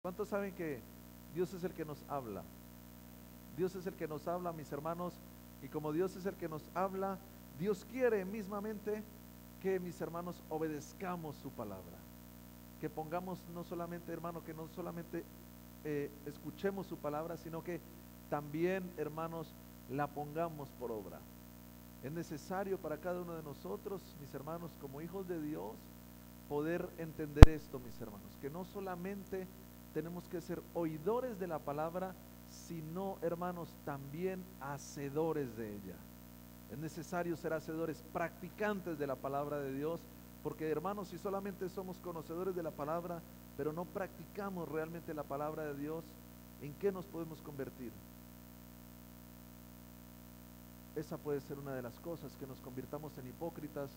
¿Cuántos saben que Dios es el que nos habla? Dios es el que nos habla, mis hermanos, y como Dios es el que nos habla, Dios quiere mismamente que, mis hermanos, obedezcamos su palabra, que pongamos no solamente, hermano, que no solamente escuchemos su palabra, sino que también, hermanos, la pongamos por obra. Es necesario para cada uno de nosotros, mis hermanos, como hijos de Dios, poder entender esto, mis hermanos, que no solamente tenemos que ser oidores de la palabra, sino, hermanos, también hacedores de ella. Es necesario ser hacedores, practicantes de la palabra de Dios, porque, hermanos, si solamente somos conocedores de la palabra, pero no practicamos realmente la palabra de Dios, ¿en qué nos podemos convertir? Esa puede ser una de las cosas, que nos convirtamos en hipócritas,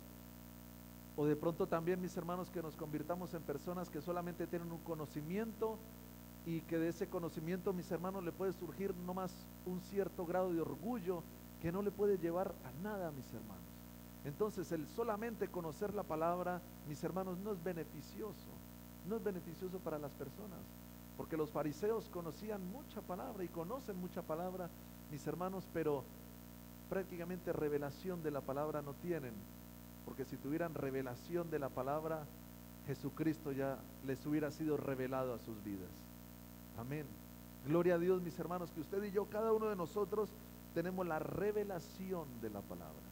o de pronto también, mis hermanos, que nos convirtamos en personas que solamente tienen un conocimiento, y que de ese conocimiento, mis hermanos, le puede surgir nomás un cierto grado de orgullo que no le puede llevar a nada, mis hermanos. Entonces, el solamente conocer la palabra, mis hermanos, no es beneficioso, no es beneficioso para las personas, porque los fariseos conocían mucha palabra y conocen mucha palabra, mis hermanos, pero prácticamente revelación de la palabra no tienen, porque si tuvieran revelación de la palabra, Jesucristo ya les hubiera sido revelado a sus vidas. Amén. Gloria a Dios, mis hermanos, que usted y yo, cada uno de nosotros, tenemos la revelación de la palabra,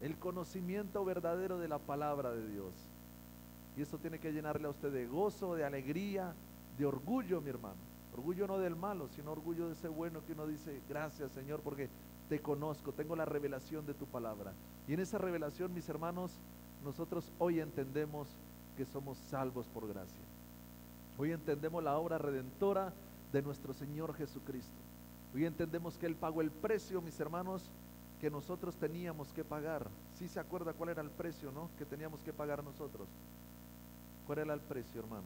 el conocimiento verdadero de la palabra de Dios. Y eso tiene que llenarle a usted de gozo, de alegría, de orgullo, mi hermano. Orgullo no del malo, sino orgullo de ese bueno que uno dice: gracias, Señor, porque te conozco, tengo la revelación de tu palabra. Y en esa revelación, mis hermanos, nosotros hoy entendemos que somos salvos por gracia. Hoy entendemos la obra redentora de nuestro Señor Jesucristo. Hoy entendemos que Él pagó el precio, mis hermanos, que nosotros teníamos que pagar. ¿Sí se acuerda cuál era el precio, no? Que teníamos que pagar nosotros. ¿Cuál era el precio, hermano?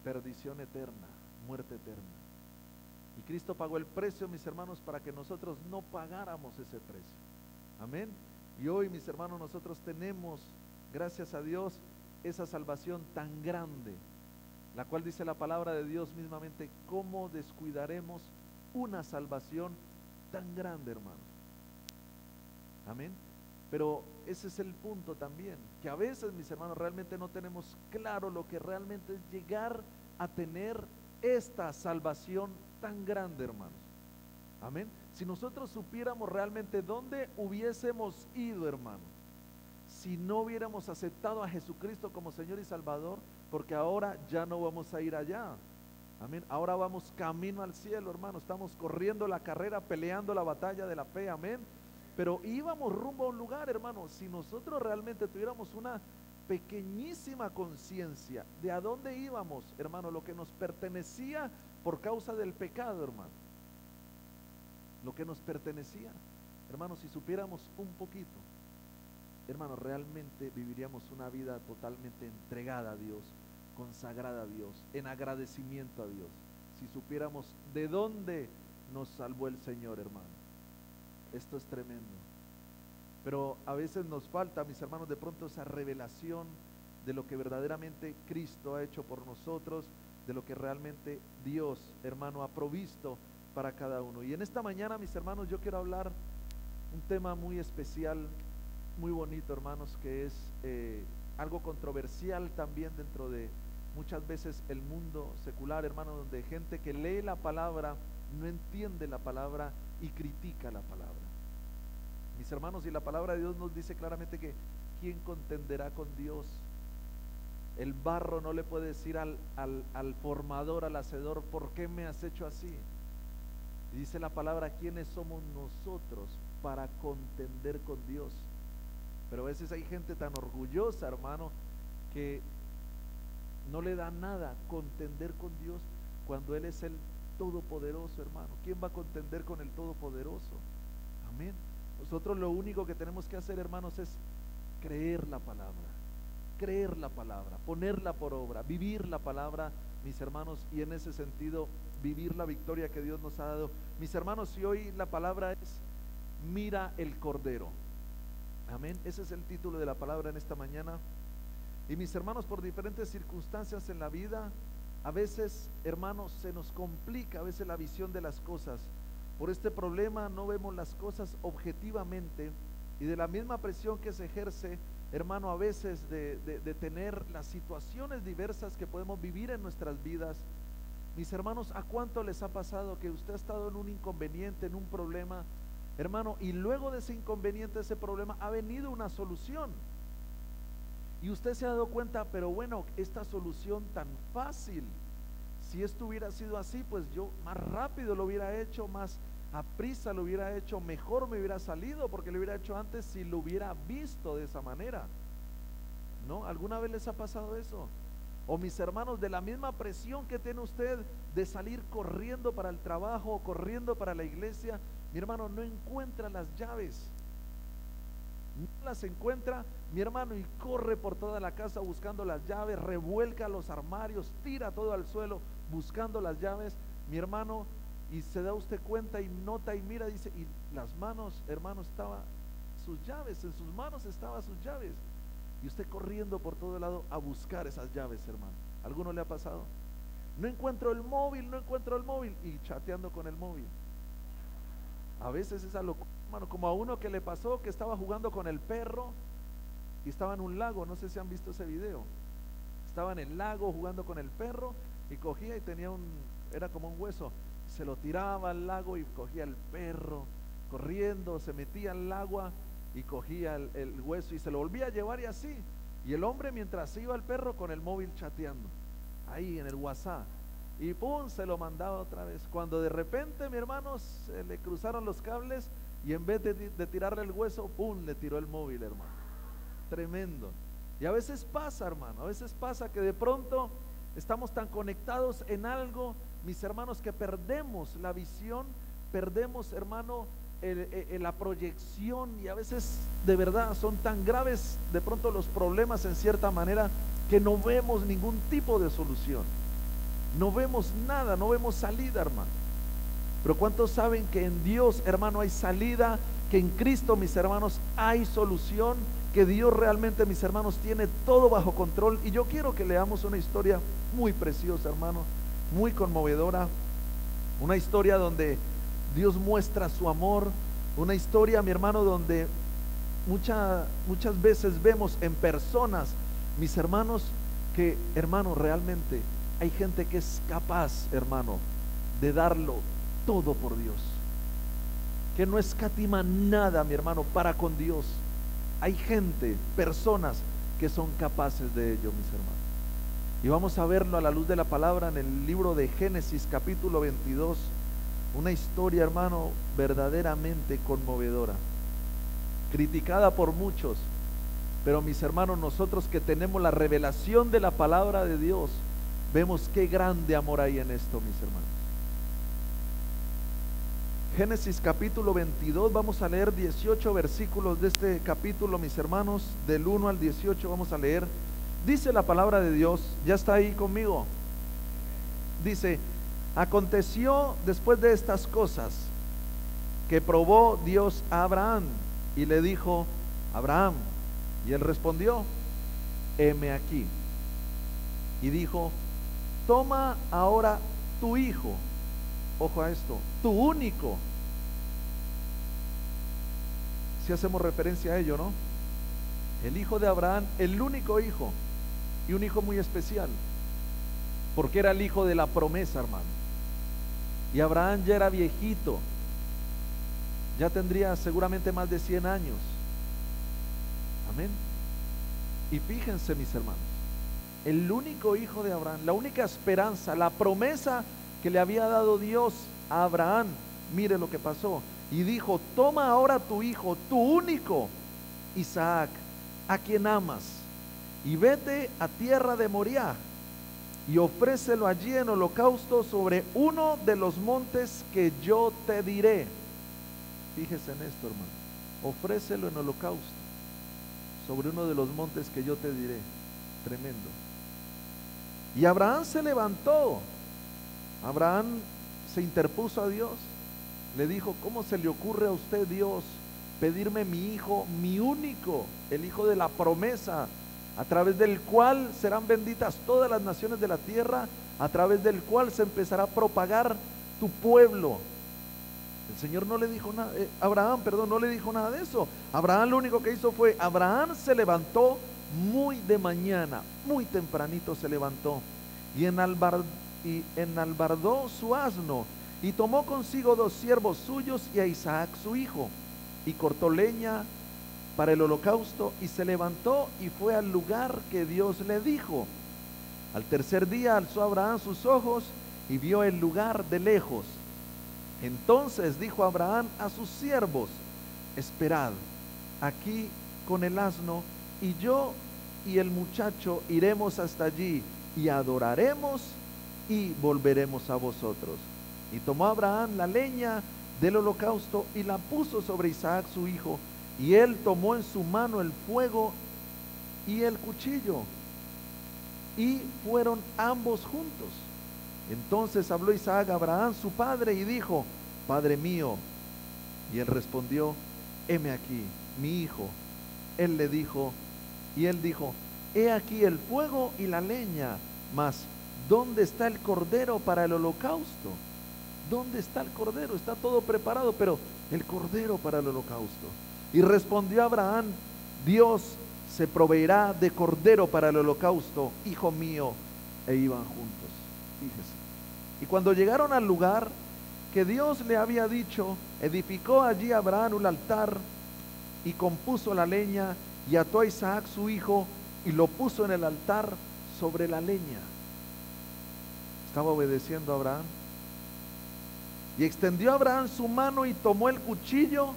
Perdición eterna, muerte eterna. Y Cristo pagó el precio, mis hermanos, para que nosotros no pagáramos ese precio. Amén. Y hoy, mis hermanos, nosotros tenemos, gracias a Dios, esa salvación tan grande, la cual dice la palabra de Dios mismamente: ¿cómo descuidaremos una salvación tan grande, hermanos? Amén. Pero ese es el punto también, que a veces, mis hermanos, realmente no tenemos claro lo que realmente es llegar a tener esta salvación tan grande, hermanos. Amén. Si nosotros supiéramos realmente dónde hubiésemos ido, hermanos, si no hubiéramos aceptado a Jesucristo como Señor y Salvador, porque ahora ya no vamos a ir allá. Amén. Ahora vamos camino al cielo, hermano. Estamos corriendo la carrera, peleando la batalla de la fe. Amén. Pero íbamos rumbo a un lugar, hermano. Si nosotros realmente tuviéramos una pequeñísima conciencia de a dónde íbamos, hermano, lo que nos pertenecía por causa del pecado, hermano, lo que nos pertenecía, hermano, si supiéramos un poquito, hermano, realmente viviríamos una vida totalmente entregada a Dios, consagrada a Dios, en agradecimiento a Dios. Si supiéramos de dónde nos salvó el Señor, hermano. Esto es tremendo. Pero a veces nos falta, mis hermanos, de pronto esa revelación de lo que verdaderamente Cristo ha hecho por nosotros, de lo que realmente Dios, hermano, ha provisto para cada uno. Y en esta mañana, mis hermanos, yo quiero hablar un tema muy especial, muy bonito, hermanos, que es algo controversial también dentro de muchas veces el mundo secular, hermano, donde gente que lee la palabra no entiende la palabra y critica la palabra. Mis hermanos, y la palabra de Dios nos dice claramente que ¿quién contenderá con Dios? El barro no le puede decir al formador, al hacedor: ¿por qué me has hecho así? Y dice la palabra: ¿quiénes somos nosotros para contender con Dios? Pero a veces hay gente tan orgullosa, hermano, que no le da nada contender con Dios cuando Él es el Todopoderoso, hermano. ¿Quién va a contender con el Todopoderoso? Amén. Nosotros lo único que tenemos que hacer, hermanos, es creer la palabra, ponerla por obra, vivir la palabra, mis hermanos, y en ese sentido vivir la victoria que Dios nos ha dado. Mis hermanos, si hoy la palabra es: mira el Cordero. Amén. Ese es el título de la palabra en esta mañana. Y mis hermanos, por diferentes circunstancias en la vida, a veces, hermanos, se nos complica a veces la visión de las cosas. Por este problema no vemos las cosas objetivamente, y de la misma presión que se ejerce, hermano, a veces de tener las situaciones diversas que podemos vivir en nuestras vidas. Mis hermanos, ¿a cuánto les ha pasado que usted ha estado en un inconveniente, en un problema, hermano, y luego de ese inconveniente, ese problema, ha venido una solución? Y usted se ha dado cuenta, pero bueno, esta solución tan fácil, si esto hubiera sido así, pues yo más rápido lo hubiera hecho, más a prisa lo hubiera hecho, mejor me hubiera salido, porque lo hubiera hecho antes si lo hubiera visto de esa manera. ¿No? ¿Alguna vez les ha pasado eso? O mis hermanos, de la misma presión que tiene usted de salir corriendo para el trabajo, corriendo para la iglesia, mi hermano no encuentra las llaves. No las encuentra, mi hermano, y corre por toda la casa buscando las llaves, revuelca los armarios, tira todo al suelo buscando las llaves, mi hermano, y se da usted cuenta y nota y mira, dice, y las manos, hermano, estaba sus llaves, en sus manos estaban sus llaves, y usted corriendo por todo lado a buscar esas llaves, hermano. ¿Alguno le ha pasado? No encuentro el móvil, no encuentro el móvil, y chateando con el móvil. A veces esa locura, hermano, como a uno que le pasó que estaba jugando con el perro y estaba en un lago, no sé si han visto ese video. Estaba en el lago jugando con el perro y cogía y tenía era como un hueso, se lo tiraba al lago y cogía el perro corriendo, se metía al agua y cogía el hueso y se lo volvía a llevar, y así. Y el hombre, mientras iba el perro con el móvil chateando ahí en el WhatsApp, y pum, se lo mandaba otra vez, cuando de repente, mi hermano, se le cruzaron los cables y en vez de tirarle el hueso, pum, le tiró el móvil, hermano. Tremendo. Y a veces pasa, hermano, a veces pasa que de pronto estamos tan conectados en algo, mis hermanos, que perdemos la visión, perdemos, hermano, la proyección, y a veces de verdad son tan graves de pronto los problemas en cierta manera que no vemos ningún tipo de solución. No vemos nada, no vemos salida, hermano. Pero ¿cuántos saben que en Dios, hermano, hay salida? Que en Cristo, mis hermanos, hay solución, que Dios realmente, mis hermanos, tiene todo bajo control. Y yo quiero que leamos una historia muy preciosa, hermano, muy conmovedora, una historia donde Dios muestra su amor, una historia, mi hermano, donde muchas veces vemos en personas, mis hermanos, que, hermano, realmente hay gente que es capaz, hermano, de darlo todo por Dios, que no escatima nada, mi hermano, para con Dios. Hay gente, personas que son capaces de ello, mis hermanos. Y vamos a verlo a la luz de la palabra en el libro de Génesis, capítulo 22. Una historia, hermano, verdaderamente conmovedora, criticada por muchos, pero mis hermanos, nosotros que tenemos la revelación de la palabra de Dios, vemos qué grande amor hay en esto, mis hermanos. Génesis capítulo 22, vamos a leer 18 versículos de este capítulo, mis hermanos, del 1 al 18 vamos a leer. Dice la palabra de Dios, ¿ya está ahí conmigo? Dice: aconteció después de estas cosas que probó Dios a Abraham y le dijo: Abraham. Y él respondió: heme aquí. Y dijo: toma ahora tu hijo, ojo a esto, tu único. Si hacemos referencia a ello, ¿no? El hijo de Abraham, el único hijo, y un hijo muy especial, porque era el hijo de la promesa, hermano. Y Abraham ya era viejito, ya tendría seguramente más de 100 años. Amén. Y fíjense, mis hermanos, el único hijo de Abraham, la única esperanza, la promesa que le había dado Dios a Abraham. Mire lo que pasó. Y dijo: toma ahora tu hijo, tu único, Isaac, a quien amas, y vete a tierra de Moriah y ofrécelo allí en holocausto sobre uno de los montes que yo te diré. Fíjese en esto, hermano. Ofrécelo en holocausto sobre uno de los montes que yo te diré. Tremendo. Y Abraham se levantó. Abraham se interpuso a Dios. Le dijo: ¿cómo se le ocurre a usted, Dios, pedirme mi hijo, mi único, el hijo de la promesa, a través del cual serán benditas todas las naciones de la tierra, a través del cual se empezará a propagar tu pueblo. El Señor no le dijo nada, Abraham, perdón, no le dijo nada de eso. Abraham lo único que hizo fue, Abraham se levantó muy de mañana, muy tempranito se levantó, y enalbardó su asno, y tomó consigo 2 siervos suyos y a Isaac su hijo, y cortó leña para el holocausto, y se levantó y fue al lugar que Dios le dijo. Al tercer día alzó Abraham sus ojos y vio el lugar de lejos. Entonces dijo Abraham a sus siervos: esperad aquí con el asno, y yo y el muchacho iremos hasta allí y adoraremos y volveremos a vosotros. Y tomó Abraham la leña del holocausto y la puso sobre Isaac su hijo, y él tomó en su mano el fuego y el cuchillo, y fueron ambos juntos. Entonces habló Isaac a Abraham su padre y dijo: Padre mío. Y él respondió: heme aquí, mi hijo. Él dijo: he aquí el fuego y la leña, mas ¿dónde está el cordero para el holocausto? ¿Dónde está el cordero? Está todo preparado, pero el cordero para el holocausto. Y respondió Abraham: Dios se proveerá de cordero para el holocausto, hijo mío. E iban juntos. Fíjese. Y cuando llegaron al lugar que Dios le había dicho, edificó allí Abraham un altar y compuso la leña, y ató a Isaac su hijo y lo puso en el altar sobre la leña. Estaba obedeciendo a Abraham. Y extendió Abraham su mano y tomó el cuchillo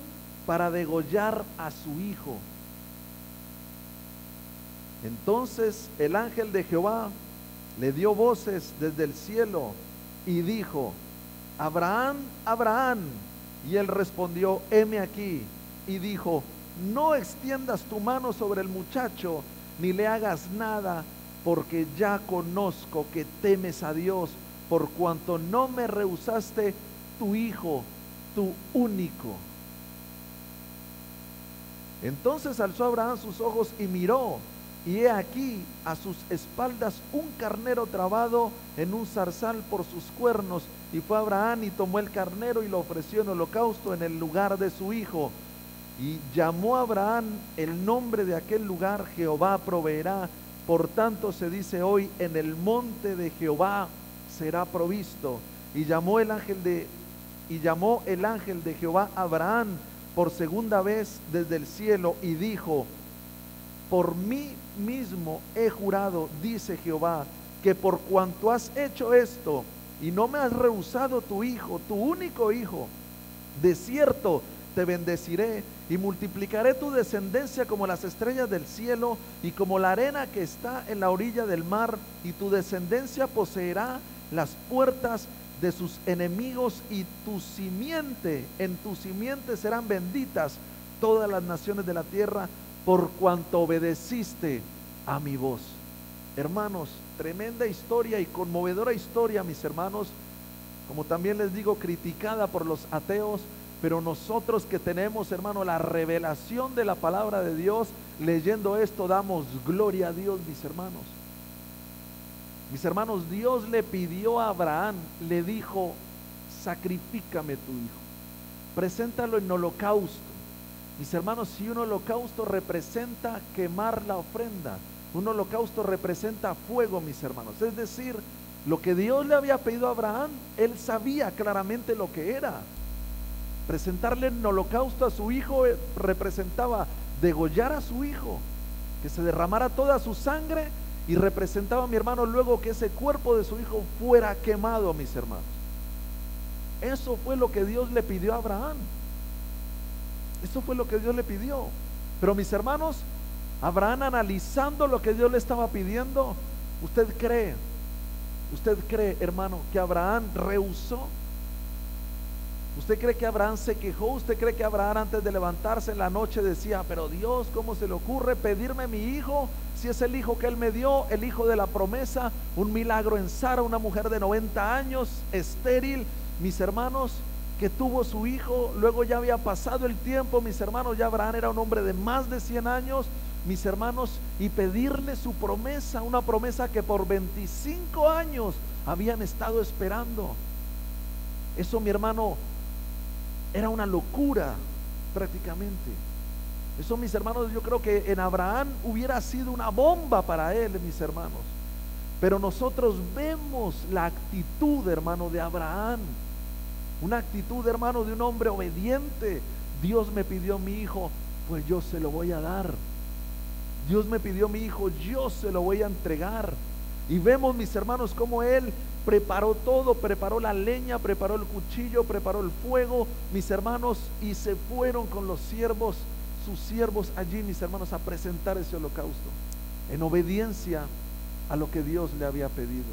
para degollar a su hijo. Entonces el ángel de Jehová le dio voces desde el cielo y dijo: Abraham, Abraham. Y él respondió: heme aquí. Y dijo: no extiendas tu mano sobre el muchacho, ni le hagas nada, porque ya conozco que temes a Dios, por cuanto no me rehusaste tu hijo, tu único. Entonces alzó Abraham sus ojos y miró, y he aquí a sus espaldas un carnero trabado en un zarzal por sus cuernos. Y fue Abraham y tomó el carnero y lo ofreció en holocausto en el lugar de su hijo. Y llamó a Abraham el nombre de aquel lugar: Jehová proveerá. Por tanto se dice hoy: en el monte de Jehová será provisto. Y llamó el ángel de Jehová a Abraham por segunda vez desde el cielo y dijo: por mí mismo he jurado, dice Jehová, que por cuanto has hecho esto y no me has rehusado tu hijo, tu único hijo, de cierto te bendeciré y multiplicaré tu descendencia como las estrellas del cielo y como la arena que está en la orilla del mar, y tu descendencia poseerá las puertas de sus enemigos, y en tu simiente serán benditas todas las naciones de la tierra, por cuanto obedeciste a mi voz. Hermanos, tremenda historia y conmovedora historia, mis hermanos, como también les digo, criticada por los ateos, pero nosotros que tenemos, hermano, la revelación de la palabra de Dios, leyendo esto damos gloria a Dios, mis hermanos. Mis hermanos, Dios le pidió a Abraham, le dijo: sacrifícame tu hijo, preséntalo en holocausto. Mis hermanos, si un holocausto representa quemar la ofrenda, un holocausto representa fuego, mis hermanos. Es decir, lo que Dios le había pedido a Abraham, él sabía claramente lo que era. Presentarle en holocausto a su hijo representaba degollar a su hijo, que se derramara toda su sangre, y representaba, mi hermano, luego que ese cuerpo de su hijo fuera quemado, mis hermanos. Eso fue lo que Dios le pidió a Abraham. Eso fue lo que Dios le pidió. Pero, mis hermanos, Abraham, analizando lo que Dios le estaba pidiendo, ¿usted cree, hermano, que Abraham rehusó? ¿Usted cree que Abraham se quejó? ¿Usted cree que Abraham, antes de levantarse en la noche, decía: pero Dios, ¿cómo se le ocurre pedirme mi hijo? Si es el hijo que él me dio, el hijo de la promesa, un milagro en Sara, una mujer de 90 años, estéril, mis hermanos, que tuvo su hijo. Luego ya había pasado el tiempo, mis hermanos, ya Abraham era un hombre de más de 100 años. mis hermanos, y pedirle su promesa, una promesa que por 25 años habían estado esperando. Eso, mi hermano, era una locura prácticamente. Eso, mis hermanos, yo creo que en Abraham hubiera sido una bomba para él, mis hermanos. Pero nosotros vemos la actitud, hermano, de Abraham. Una actitud, hermano, de un hombre obediente. Dios me pidió mi hijo, pues yo se lo voy a dar. Dios me pidió mi hijo, yo se lo voy a entregar. Y vemos, mis hermanos, cómo él preparó todo, preparó la leña, preparó el cuchillo, preparó el fuego, mis hermanos, y se fueron con los siervos, sus siervos allí, mis hermanos, a presentar ese holocausto, en obediencia a lo que Dios le había pedido.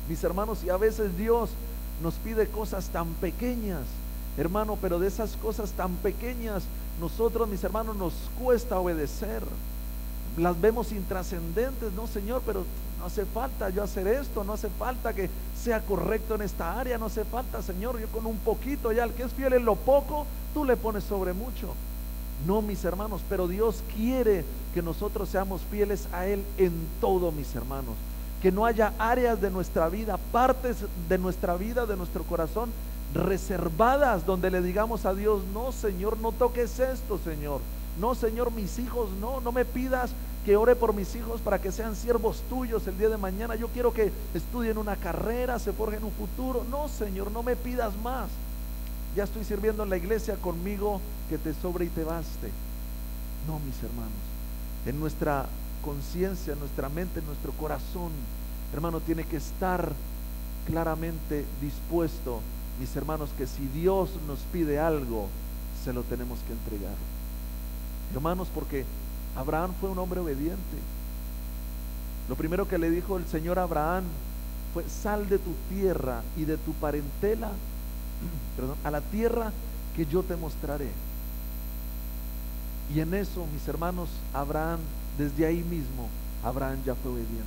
Mis hermanos, y a veces Dios nos pide cosas tan pequeñas, hermano, pero de esas cosas tan pequeñas, nosotros, mis hermanos, nos cuesta obedecer. Las vemos intrascendentes, no, Señor, pero no hace falta yo hacer esto, no hace falta que sea correcto en esta área, no hace falta, Señor, yo con un poquito, ya el que es fiel en lo poco, tú le pones sobre mucho. No, mis hermanos, pero Dios quiere que nosotros seamos fieles a Él en todo, mis hermanos. Que no haya áreas de nuestra vida, partes de nuestra vida, de nuestro corazón, reservadas, donde le digamos a Dios, no, Señor, no toques esto, Señor. No, Señor, mis hijos, no me pidas que ore por mis hijos para que sean siervos tuyos el día de mañana. Yo quiero que estudien una carrera, se forjen un futuro. No, Señor, no me pidas más. Ya estoy sirviendo en la iglesia, conmigo que te sobre y te baste. No, mis hermanos, en nuestra conciencia, en nuestra mente, en nuestro corazón, hermano, tiene que estar claramente dispuesto, mis hermanos, que si Dios nos pide algo, se lo tenemos que entregar. Hermanos, porque Abraham fue un hombre obediente. Lo primero que le dijo el Señor a Abraham fue: sal de tu tierra y de tu parentela, a la tierra que yo te mostraré. Y en eso, mis hermanos, Abraham, desde ahí mismo, Abraham ya fue obediente.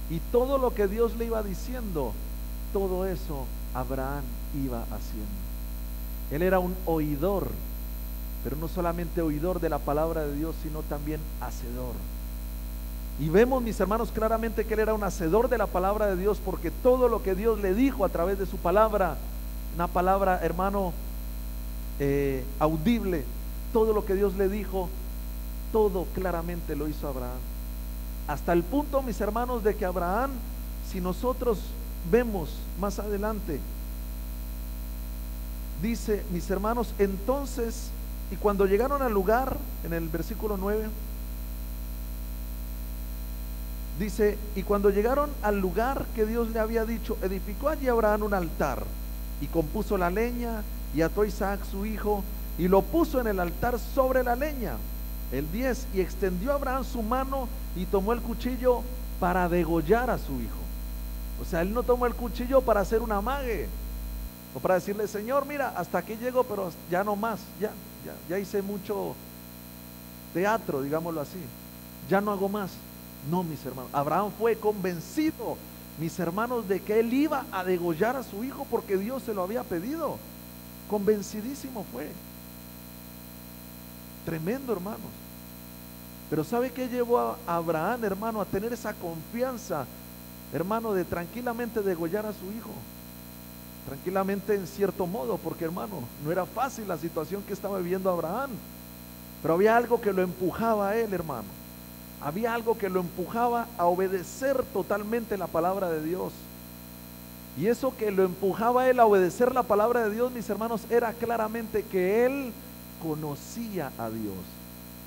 Y todo lo que Dios le iba diciendo, todo eso Abraham iba haciendo. Él era un oidor, pero no solamente oidor de la palabra de Dios, sino también hacedor. Y vemos, mis hermanos, claramente que él era un hacedor de la palabra de Dios, porque todo lo que Dios le dijo a través de su palabra, una palabra, hermano, audible, todo lo que Dios le dijo, todo claramente lo hizo Abraham. Hasta el punto, mis hermanos, de que Abraham, si nosotros vemos más adelante, dice, mis hermanos, entonces, y cuando llegaron al lugar, en el versículo 9, dice, y cuando llegaron al lugar que Dios le había dicho, edificó allí Abraham un altar, y compuso la leña, y ató a Isaac su hijo, y lo puso en el altar sobre la leña. El 10, y extendió Abraham su mano, y tomó el cuchillo para degollar a su hijo. O sea, él no tomó el cuchillo para hacer un amague, o para decirle, Señor, mira, hasta aquí llego, pero ya no más, ya hice mucho teatro, digámoslo así, ya no hago más. No, mis hermanos, Abraham fue convencido, mis hermanos, de que él iba a degollar a su hijo porque Dios se lo había pedido. Convencidísimo fue. Tremendo, hermanos. Pero ¿sabe qué llevó a Abraham, hermano, a tener esa confianza, hermano, de tranquilamente degollar a su hijo? Tranquilamente, en cierto modo, porque, hermano, no era fácil la situación que estaba viviendo Abraham, pero había algo que lo empujaba a él, hermano. Había algo que lo empujaba a obedecer totalmente la palabra de Dios. Y eso que lo empujaba a él a obedecer la palabra de Dios, mis hermanos, era claramente que él conocía a Dios,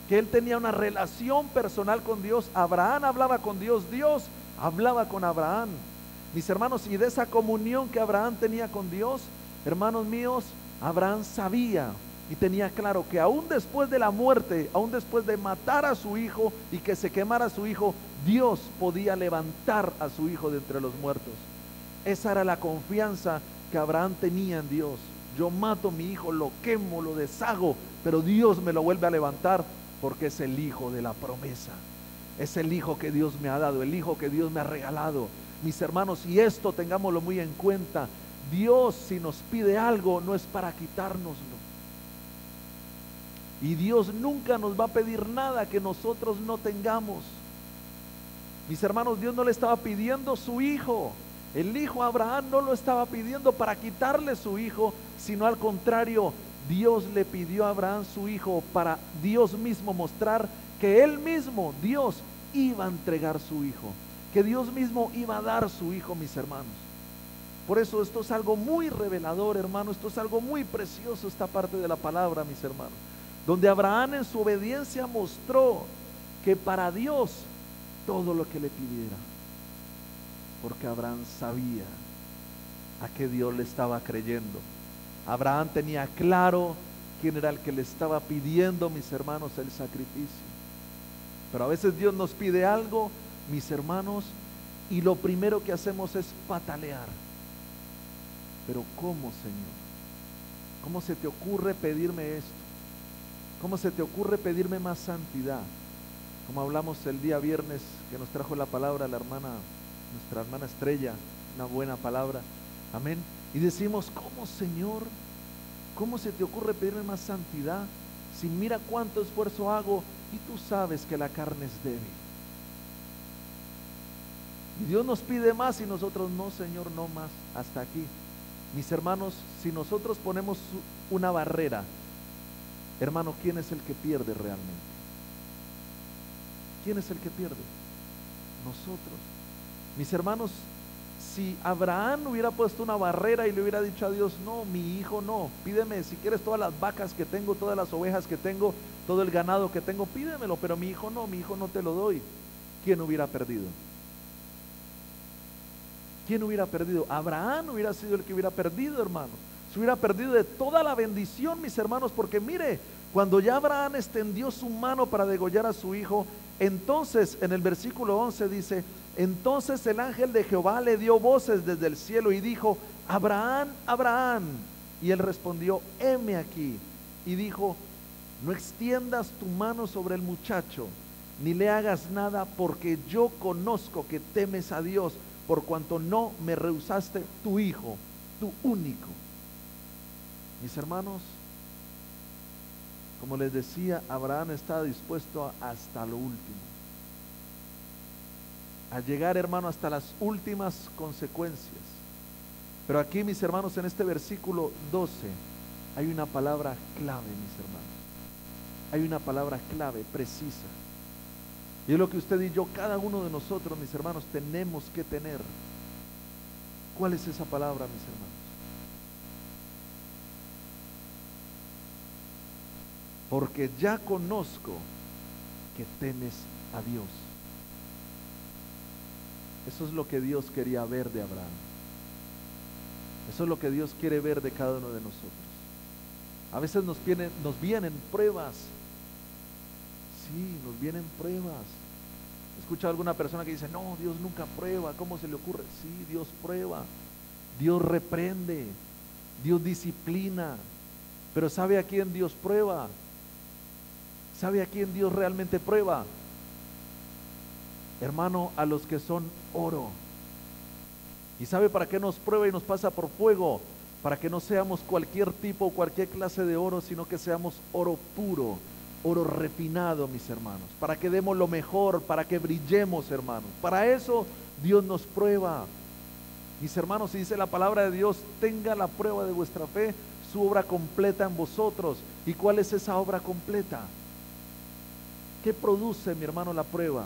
que él tenía una relación personal con Dios. Abraham hablaba con Dios, Dios hablaba con Abraham. Mis hermanos, y de esa comunión que Abraham tenía con Dios, hermanos míos, Abraham sabía y tenía claro que aún después de la muerte, aún después de matar a su hijo y que se quemara su hijo, Dios podía levantar a su hijo de entre los muertos. Esa era la confianza que Abraham tenía en Dios. Yo mato a mi hijo, lo quemo, lo deshago, pero Dios me lo vuelve a levantar porque es el hijo de la promesa. Es el hijo que Dios me ha dado, el hijo que Dios me ha regalado. Mis hermanos, y esto tengámoslo muy en cuenta, Dios, si nos pide algo, no es para quitárnoslo. Y Dios nunca nos va a pedir nada que nosotros no tengamos. Mis hermanos, Dios no le estaba pidiendo su hijo. El hijo Abraham no lo estaba pidiendo para quitarle su hijo, sino al contrario, Dios le pidió a Abraham su hijo para Dios mismo mostrar que él mismo, Dios, iba a entregar su hijo, que Dios mismo iba a dar su hijo, mis hermanos. Por eso esto es algo muy revelador, hermano, esto es algo muy precioso, esta parte de la palabra, mis hermanos, donde Abraham en su obediencia mostró que para Dios todo lo que le pidiera, porque Abraham sabía a qué Dios le estaba creyendo. Abraham tenía claro quién era el que le estaba pidiendo, mis hermanos, el sacrificio. Pero a veces Dios nos pide algo, mis hermanos, y lo primero que hacemos es patalear. Pero ¿cómo, Señor? ¿Cómo se te ocurre pedirme esto? ¿Cómo se te ocurre pedirme más santidad? Como hablamos el día viernes, que nos trajo la palabra la hermana, nuestra hermana Estrella, una buena palabra, amén. Y decimos, ¿cómo, Señor? ¿Cómo se te ocurre pedirme más santidad? Si mira cuánto esfuerzo hago y tú sabes que la carne es débil. Y Dios nos pide más y nosotros, no, Señor, no más, hasta aquí. Mis hermanos, si nosotros ponemos una barrera, hermano, ¿quién es el que pierde realmente? ¿Quién es el que pierde? Nosotros. Mis hermanos, si Abraham hubiera puesto una barrera y le hubiera dicho a Dios, no, mi hijo no, pídeme si quieres todas las vacas que tengo, todas las ovejas que tengo, todo el ganado que tengo, pídemelo, pero mi hijo no te lo doy. ¿Quién hubiera perdido? ¿Quién hubiera perdido? Abraham hubiera sido el que hubiera perdido, hermanos. Se hubiera perdido de toda la bendición, mis hermanos, porque mire, cuando ya Abraham extendió su mano para degollar a su hijo, entonces en el versículo 11 dice, entonces el ángel de Jehová le dio voces desde el cielo y dijo, Abraham, Abraham. Y él respondió, heme aquí. Y dijo, no extiendas tu mano sobre el muchacho, ni le hagas nada, porque yo conozco que temes a Dios, por cuanto no me rehusaste tu hijo, tu único. Mis hermanos, como les decía, Abraham estaba dispuesto hasta lo último, a llegar, hermano, hasta las últimas consecuencias. Pero aquí, mis hermanos, en este versículo 12 hay una palabra clave, mis hermanos. Hay una palabra clave, precisa. Y es lo que usted y yo, cada uno de nosotros, mis hermanos, tenemos que tener. ¿Cuál es esa palabra, mis hermanos? Porque ya conozco que temes a Dios. Eso es lo que Dios quería ver de Abraham. Eso es lo que Dios quiere ver de cada uno de nosotros. A veces nos vienen pruebas. Sí, nos vienen pruebas. He escuchado a alguna persona que dice, no, Dios nunca prueba. ¿Cómo se le ocurre? Sí, Dios prueba. Dios reprende. Dios disciplina. Pero ¿sabe a quién Dios prueba? ¿Sabe a quién Dios realmente prueba? Hermano, a los que son oro. ¿Y sabe para qué nos prueba y nos pasa por fuego? Para que no seamos cualquier tipo, cualquier clase de oro, sino que seamos oro puro, oro refinado, mis hermanos. Para que demos lo mejor, para que brillemos, hermanos. Para eso Dios nos prueba. Mis hermanos, si dice la palabra de Dios, tenga la prueba de vuestra fe, su obra completa en vosotros. ¿Y cuál es esa obra completa? ¿Qué produce, mi hermano, la prueba?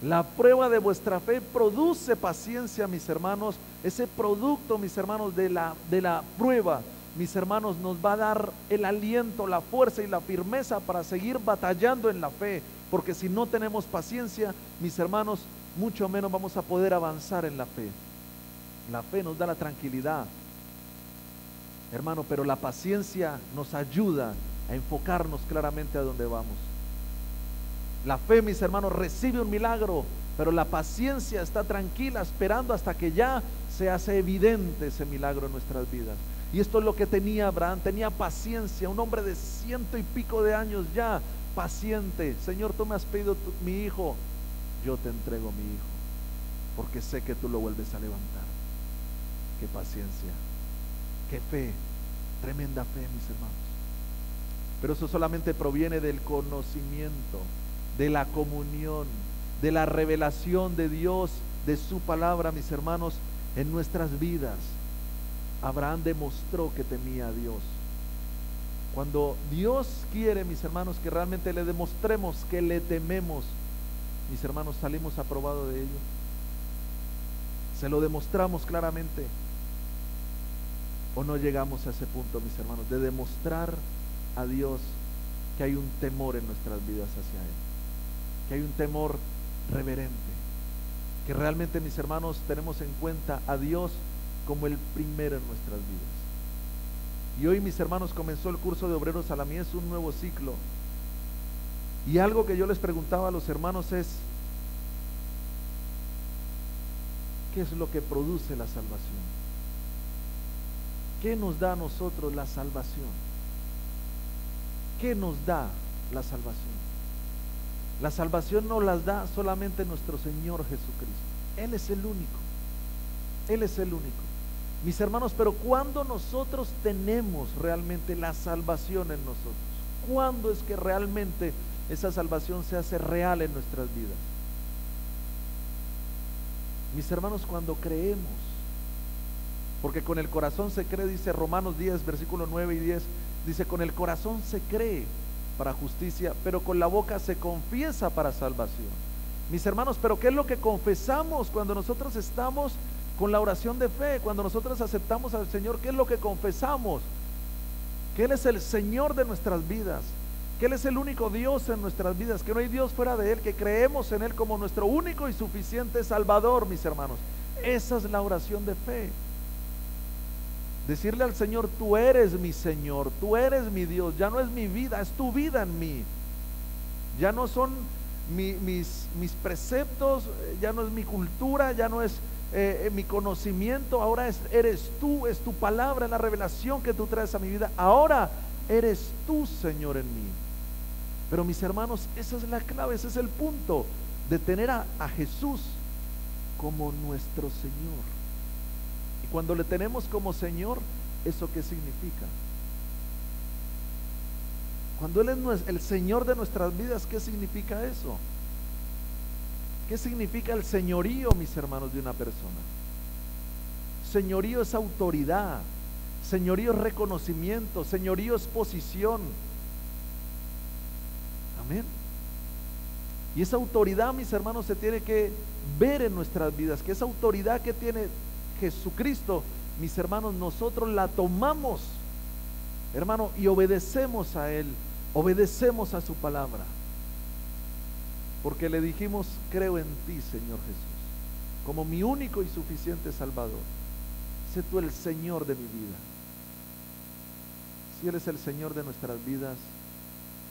La prueba de vuestra fe produce paciencia, mis hermanos. Ese producto, mis hermanos, de la prueba, mis hermanos, nos va a dar el aliento, la fuerza y la firmeza para seguir batallando en la fe. Porque si no tenemos paciencia, mis hermanos, mucho menos vamos a poder avanzar en la fe. La fe nos da la tranquilidad, hermano, pero la paciencia nos ayuda a enfocarnos claramente a donde vamos. La fe, mis hermanos, recibe un milagro, pero la paciencia está tranquila esperando hasta que ya se hace evidente ese milagro en nuestras vidas. Y esto es lo que tenía Abraham, tenía paciencia, un hombre de 100 y pico de años ya, paciente. Señor, tú me has pedido mi hijo, yo te entrego mi hijo, porque sé que tú lo vuelves a levantar. Qué paciencia, qué fe, tremenda fe, mis hermanos. pero eso solamente proviene del conocimiento, de la comunión, de la revelación de Dios, de su palabra, mis hermanos, en nuestras vidas. Abraham demostró que temía a Dios. Cuando Dios quiere, mis hermanos, que realmente le demostremos que le tememos, mis hermanos, salimos aprobados de ello. Se lo demostramos claramente. ¿O no llegamos a ese punto, mis hermanos, de demostrar a Dios que hay un temor en nuestras vidas hacia Él? Que hay un temor reverente. Que realmente, mis hermanos, tenemos en cuenta a Dios como el primero en nuestras vidas. Y hoy, mis hermanos, comenzó el curso de Obreros a la Mies, un nuevo ciclo. Y algo que yo les preguntaba a los hermanos es: ¿qué es lo que produce la salvación? ¿Qué nos da a nosotros la salvación? ¿Qué nos da la salvación? La salvación nos la da solamente nuestro Señor Jesucristo. Él es el único. Él es el único. Mis hermanos, pero ¿cuándo nosotros tenemos realmente la salvación en nosotros? ¿Cuándo es que realmente esa salvación se hace real en nuestras vidas? Mis hermanos, cuando creemos. Porque con el corazón se cree, dice Romanos 10, versículo 9 y 10, dice: con el corazón se cree para justicia, pero con la boca se confiesa para salvación. Mis hermanos, pero ¿qué es lo que confesamos cuando nosotros estamos con la oración de fe? Cuando nosotros aceptamos al Señor, ¿qué es lo que confesamos? Que Él es el Señor de nuestras vidas, que Él es el único Dios en nuestras vidas, que no hay Dios fuera de Él, que creemos en Él como nuestro único y suficiente Salvador, mis hermanos. Esa es la oración de fe. Decirle al Señor: tú eres mi Señor, tú eres mi Dios, ya no es mi vida, es tu vida en mí. Ya no son mis preceptos, ya no es mi cultura, ya no es mi conocimiento, ahora eres tú, es tu palabra, es la revelación que tú traes a mi vida. Ahora eres tú, Señor, en mí. Pero mis hermanos, esa es la clave, ese es el punto de tener a Jesús como nuestro Señor. Y cuando le tenemos como Señor, ¿eso qué significa? Cuando Él es el Señor de nuestras vidas, ¿qué significa eso? ¿Qué significa el señorío, mis hermanos, de una persona? Señorío es autoridad, señorío es reconocimiento, señorío es posición. Amén. Y esa autoridad, mis hermanos, se tiene que ver en nuestras vidas, que esa autoridad que tiene Jesucristo, mis hermanos, nosotros la tomamos, hermano, y obedecemos a Él, obedecemos a su palabra, porque le dijimos: creo en ti, Señor Jesús, como mi único y suficiente Salvador. Sé tú el Señor de mi vida. Si Él es el Señor de nuestras vidas,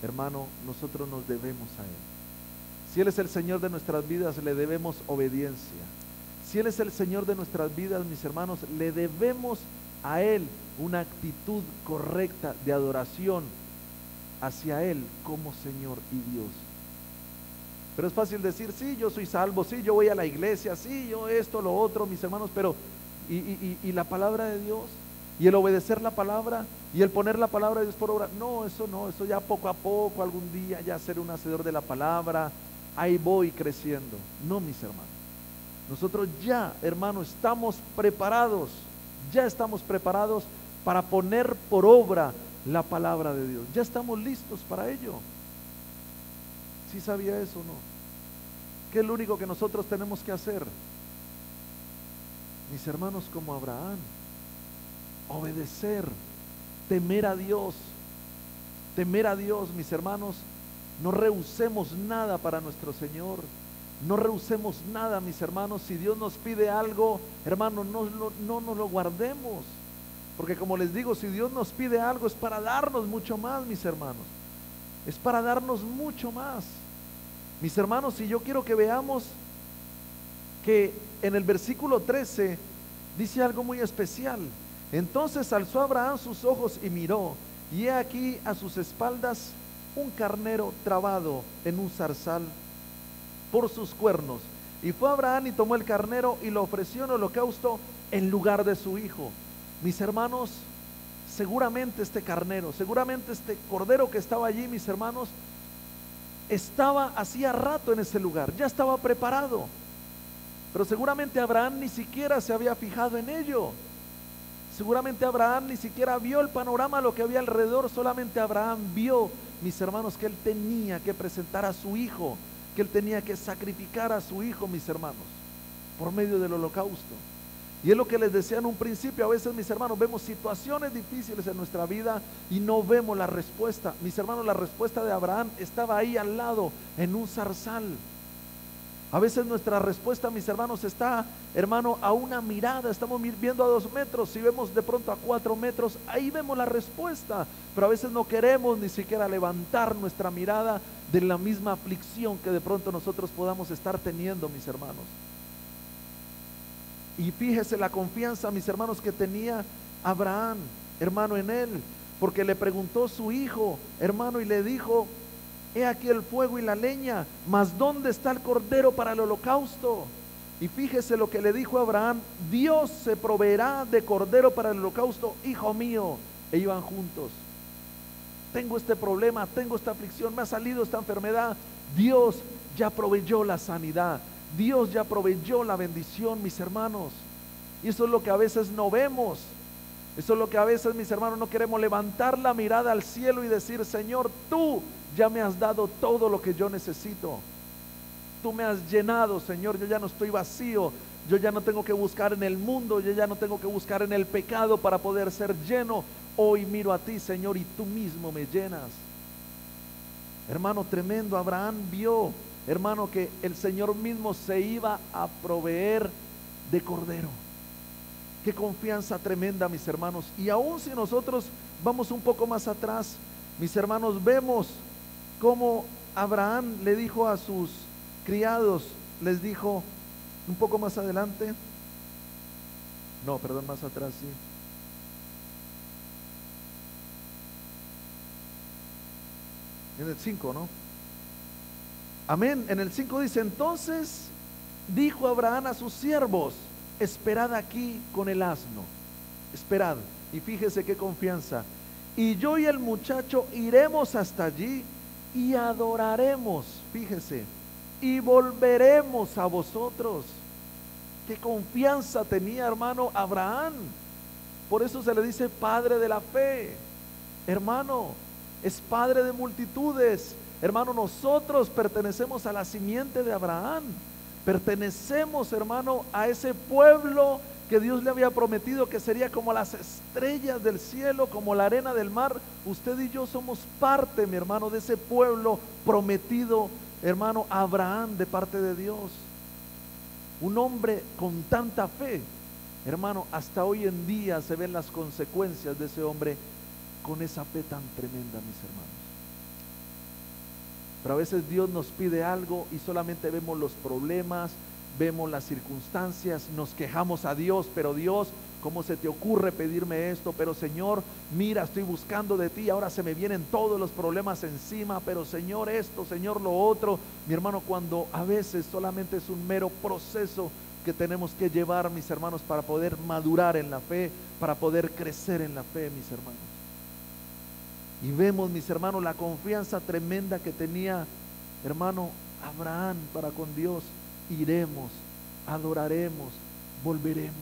hermano, nosotros nos debemos a Él. Si Él es el Señor de nuestras vidas, le debemos obediencia. Si Él es el Señor de nuestras vidas, mis hermanos, le debemos a Él una actitud correcta de adoración hacia Él como Señor y Dios. Pero es fácil decir: sí, yo soy salvo, sí, yo voy a la iglesia, sí, yo esto, lo otro, mis hermanos, pero ¿y la palabra de Dios? ¿Y el obedecer la palabra? ¿Y el poner la palabra de Dios por obra? No, eso ya poco a poco, algún día ya ser un hacedor de la palabra, ahí voy creciendo. No, mis hermanos. Nosotros ya, hermano, estamos preparados, ya estamos preparados para poner por obra la palabra de Dios. Ya estamos listos para ello. ¿Sí sabía eso o no? ¿Qué es lo único que nosotros tenemos que hacer? Mis hermanos, como Abraham, obedecer, temer a Dios, mis hermanos. No rehusemos nada para nuestro Señor. No rehusemos nada, mis hermanos. Si Dios nos pide algo, hermano, no nos lo guardemos, porque como les digo, si Dios nos pide algo es para darnos mucho más, mis hermanos. Es para darnos mucho más, mis hermanos. Y yo quiero que veamos que en el versículo 13 dice algo muy especial. Entonces alzó Abraham sus ojos y miró, y he aquí a sus espaldas un carnero trabado en un zarzal por sus cuernos. Y fue Abraham y tomó el carnero y lo ofreció en holocausto en lugar de su hijo. Mis hermanos, seguramente este carnero, seguramente este cordero que estaba allí, mis hermanos, estaba hacía rato en ese lugar, ya estaba preparado. Pero seguramente Abraham ni siquiera se había fijado en ello. Seguramente Abraham ni siquiera vio el panorama, lo que había alrededor. Solamente Abraham vio, mis hermanos, que él tenía que presentar a su hijo, que él tenía que sacrificar a su hijo, mis hermanos, por medio del holocausto. Y es lo que les decía en un principio. A veces, mis hermanos, vemos situaciones difíciles en nuestra vida y no vemos la respuesta. Mis hermanos, la respuesta de Abraham estaba ahí al lado, en un zarzal. A veces nuestra respuesta, mis hermanos, está, hermano, a una mirada. Estamos viendo a 2 metros, si vemos de pronto a 4 metros, ahí vemos la respuesta. Pero a veces no queremos ni siquiera levantar nuestra mirada de la misma aflicción que de pronto nosotros podamos estar teniendo, mis hermanos. Y fíjese la confianza, mis hermanos, que tenía Abraham, hermano, en él, porque le preguntó su hijo, hermano, y le dijo: he aquí el fuego y la leña, mas ¿dónde está el cordero para el holocausto? Y fíjese lo que le dijo Abraham: Dios se proveerá de cordero para el holocausto, hijo mío. E iban juntos. Tengo este problema, tengo esta aflicción, me ha salido esta enfermedad. Dios ya proveyó la sanidad, Dios ya proveyó la bendición, mis hermanos. Y eso es lo que a veces no vemos. Eso es lo que a veces, mis hermanos, no queremos levantar la mirada al cielo y decir: Señor, tú ya me has dado todo lo que yo necesito. Tú me has llenado, Señor. Yo ya no estoy vacío. Yo ya no tengo que buscar en el mundo. Yo ya no tengo que buscar en el pecado para poder ser lleno. Hoy miro a ti, Señor, y tú mismo me llenas. Hermano, tremendo. Abraham vio, hermano, que el Señor mismo se iba a proveer de cordero. Qué confianza tremenda, mis hermanos. Y aún si nosotros vamos un poco más atrás, mis hermanos, vemos cómo Abraham le dijo a sus criados, les dijo un poco más adelante, no, perdón, más atrás, sí. En el 5, ¿no? Amén. En el 5 dice: entonces dijo Abraham a sus siervos: esperad aquí con el asno, esperad. Y fíjese qué confianza. Y yo y el muchacho iremos hasta allí y adoraremos, fíjese, y volveremos a vosotros. Qué confianza tenía, hermano, Abraham. Por eso se le dice padre de la fe. Hermano, es padre de multitudes. Hermano, nosotros pertenecemos a la simiente de Abraham. Pertenecemos, hermano, a ese pueblo que Dios le había prometido que sería como las estrellas del cielo, como la arena del mar. Usted y yo somos parte, mi hermano, de ese pueblo prometido, hermano, Abraham, de parte de Dios. Un hombre con tanta fe, hermano, hasta hoy en día se ven las consecuencias de ese hombre con esa fe tan tremenda, mis hermanos. Pero a veces Dios nos pide algo y solamente vemos los problemas, vemos las circunstancias, nos quejamos a Dios: pero Dios, ¿cómo se te ocurre pedirme esto? Pero Señor, mira, estoy buscando de ti, ahora se me vienen todos los problemas encima, pero Señor esto, Señor lo otro. Mi hermano, cuando a veces solamente es un mero proceso que tenemos que llevar, mis hermanos, para poder madurar en la fe, para poder crecer en la fe, mis hermanos. Y vemos, mis hermanos, la confianza tremenda que tenía, hermano, Abraham para con Dios. Iremos, adoraremos, volveremos.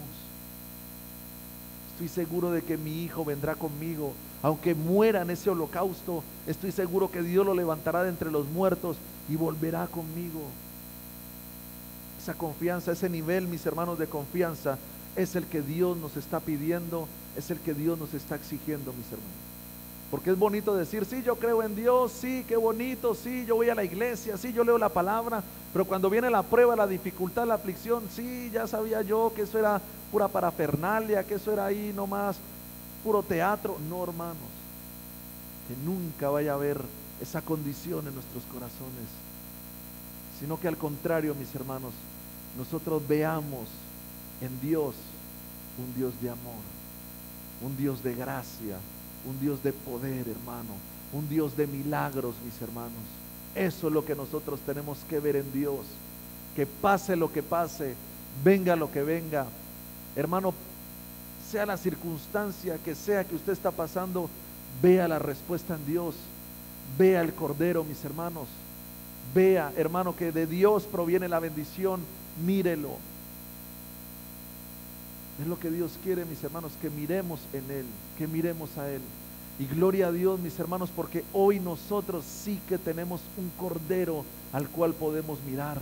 Estoy seguro de que mi hijo vendrá conmigo, aunque muera en ese holocausto. Estoy seguro que Dios lo levantará de entre los muertos y volverá conmigo. Esa confianza, ese nivel, mis hermanos, de confianza es el que Dios nos está pidiendo, es el que Dios nos está exigiendo, mis hermanos. Porque es bonito decir: sí, yo creo en Dios, sí, qué bonito, sí, yo voy a la iglesia, sí, yo leo la palabra. Pero cuando viene la prueba, la dificultad, la aflicción, sí, ya sabía yo que eso era pura parafernalia, que eso era ahí nomás puro teatro. No, hermanos, que nunca vaya a haber esa condición en nuestros corazones, sino que al contrario, mis hermanos, nosotros veamos en Dios un Dios de amor, un Dios de gracia, un Dios de poder, hermano, un Dios de milagros, mis hermanos. Eso es lo que nosotros tenemos que ver en Dios. Que pase lo que pase, venga lo que venga, hermano, sea la circunstancia que sea que usted está pasando, vea la respuesta en Dios. Vea el Cordero, mis hermanos. Vea, hermano, que de Dios proviene la bendición. Mírelo. Es lo que Dios quiere, mis hermanos, que miremos en Él, que miremos a Él. Y gloria a Dios, mis hermanos, porque hoy nosotros sí que tenemos un Cordero al cual podemos mirar.